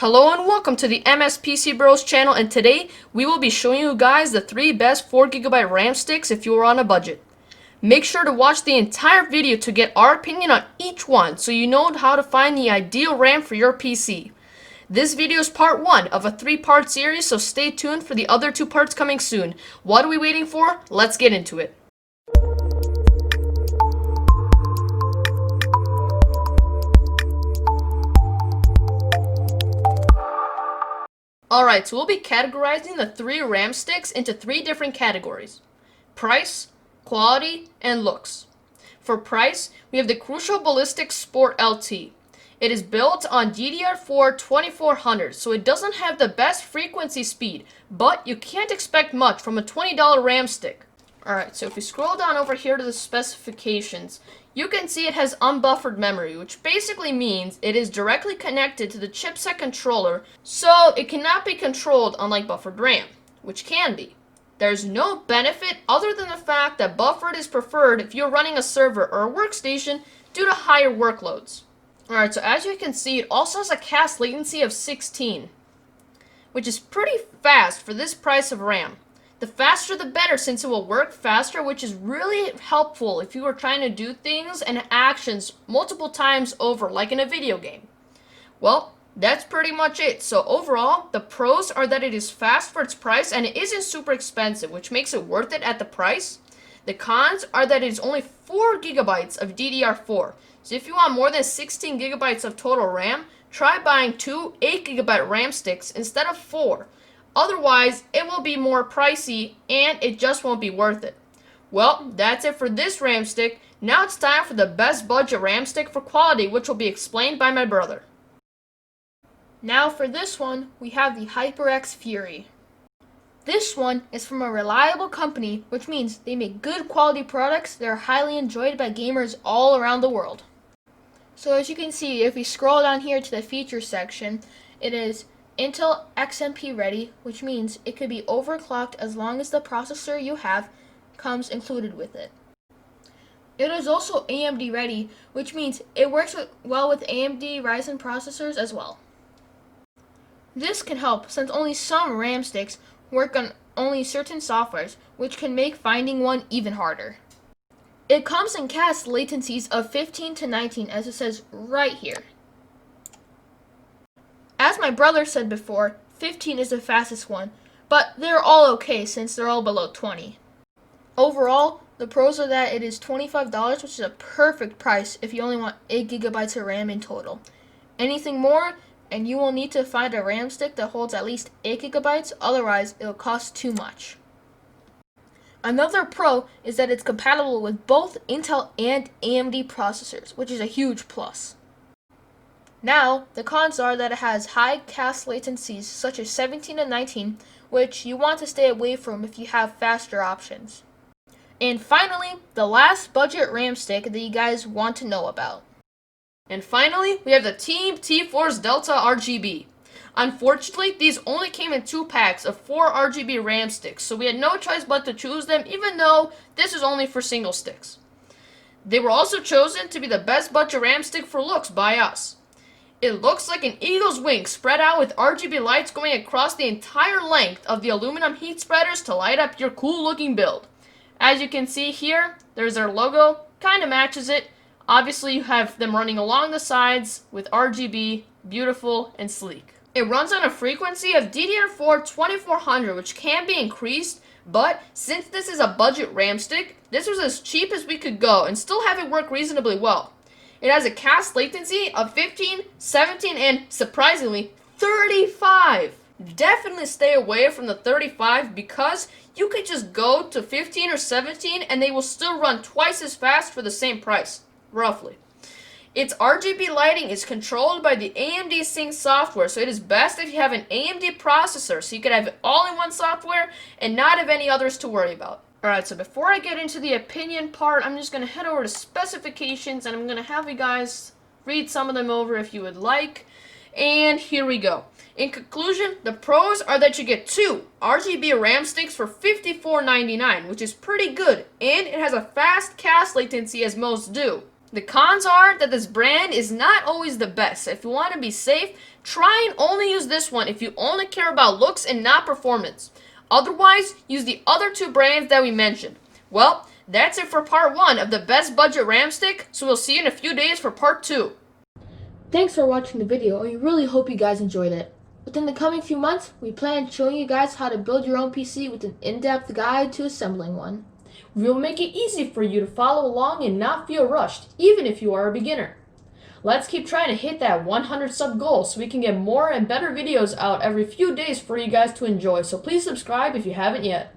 Hello and welcome to the MSPC Bros channel, and today we will be showing you guys the 3 best 4GB RAM sticks if you are on a budget. Make sure to watch the entire video to get our opinion on each one so you know how to find the ideal RAM for your PC. This video is part 1 of a 3-part series, so stay tuned for the other 2 parts coming soon. What are we waiting for? Let's get into it. Alright, so we'll be categorizing the 3 RAM sticks into 3 different categories: price, quality, and looks. For price, we have the Crucial Ballistix Sport LT. It is built on DDR4 2400, so it doesn't have the best frequency speed, but you can't expect much from a $20 RAM stick. Alright, so if we scroll down over here to the specifications, you can see it has unbuffered memory, which basically means it is directly connected to the chipset controller, so it cannot be controlled unlike buffered RAM, which can be. There's no benefit other than the fact that buffered is preferred if you're running a server or a workstation due to higher workloads. Alright, so as you can see, it also has a cast latency of 16, which is pretty fast for this price of RAM. The faster the better, since it will work faster, which is really helpful if you are trying to do things and actions multiple times over, like in a video game. Well, that's pretty much it. So overall, the pros are that it is fast for its price and it isn't super expensive, which makes it worth it at the price. The cons are that it is only 4 gigabytes of DDR4. So if you want more than 16 gigabytes of total RAM, try buying 2 8GB RAM sticks instead of 4. Otherwise, it will be more pricey and it just won't be worth it. Well, that's it for this RAM stick. Now it's time for the best budget RAM stick for quality, which will be explained by my brother. Now for this one, we have the HyperX Fury. This one is from a reliable company, which means they make good quality products that are highly enjoyed by gamers all around the world. So as you can see, if we scroll down here to the features section, it is Intel XMP ready, which means it could be overclocked as long as the processor you have comes included with it. It is also AMD ready, which means it works well with AMD Ryzen processors as well. This can help since only some RAM sticks work on only certain softwares, which can make finding one even harder. It comes in cast latencies of 15 to 19, as it says right here. As my brother said before, 15 is the fastest one, but they're all okay since they're all below 20. Overall, the pros are that it is $25, which is a perfect price if you only want 8 gigabytes of RAM in total. Anything more, and you will need to find a RAM stick that holds at least 8 gigabytes, otherwise it will cost too much. Another pro is that it's compatible with both Intel and AMD processors, which is a huge plus. Now, the cons are that it has high cast latencies such as 17 and 19, which you want to stay away from if you have faster options. And finally, the last budget RAM stick that you guys want to know about. And finally, we have the Team T-Force Delta RGB. Unfortunately, these only came in 2 packs of 4 RGB RAM sticks, so we had no choice but to choose them, even though this is only for single sticks. They were also chosen to be the best budget RAM stick for looks by us. It looks like an eagle's wing spread out with RGB lights going across the entire length of the aluminum heat spreaders to light up your cool looking build. As you can see here, there's their logo, kind of matches it. Obviously you have them running along the sides with RGB, beautiful and sleek. It runs on a frequency of DDR4 2400, which can be increased, but since this is a budget RAM stick, this was as cheap as we could go and still have it work reasonably well. It has a cast latency of 15, 17, and surprisingly, 35. Definitely stay away from the 35 because you could just go to 15 or 17 and they will still run twice as fast for the same price, roughly. Its RGB lighting is controlled by the AMD Sync software, so it is best if you have an AMD processor so you can have it all in one software and not have any others to worry about. Alright, so before I get into the opinion part, I'm just going to head over to specifications and I'm going to have you guys read some of them over if you would like. And here we go. In conclusion, the pros are that you get 2 RGB RAM sticks for $54.99, which is pretty good, and it has a fast cast latency as most do. The cons are that this brand is not always the best. If you want to be safe, try and only use this one if you only care about looks and not performance. Otherwise, use the other two brands that we mentioned. Well, that's it for part 1 of the best budget RAM stick, so we'll see you in a few days for part 2. Thanks for watching the video. We really hope you guys enjoyed it. Within the coming few months, we plan on showing you guys how to build your own PC with an in-depth guide to assembling one. We will make it easy for you to follow along and not feel rushed, even if you are a beginner. Let's keep trying to hit that 100 sub goal so we can get more and better videos out every few days for you guys to enjoy, so please subscribe if you haven't yet.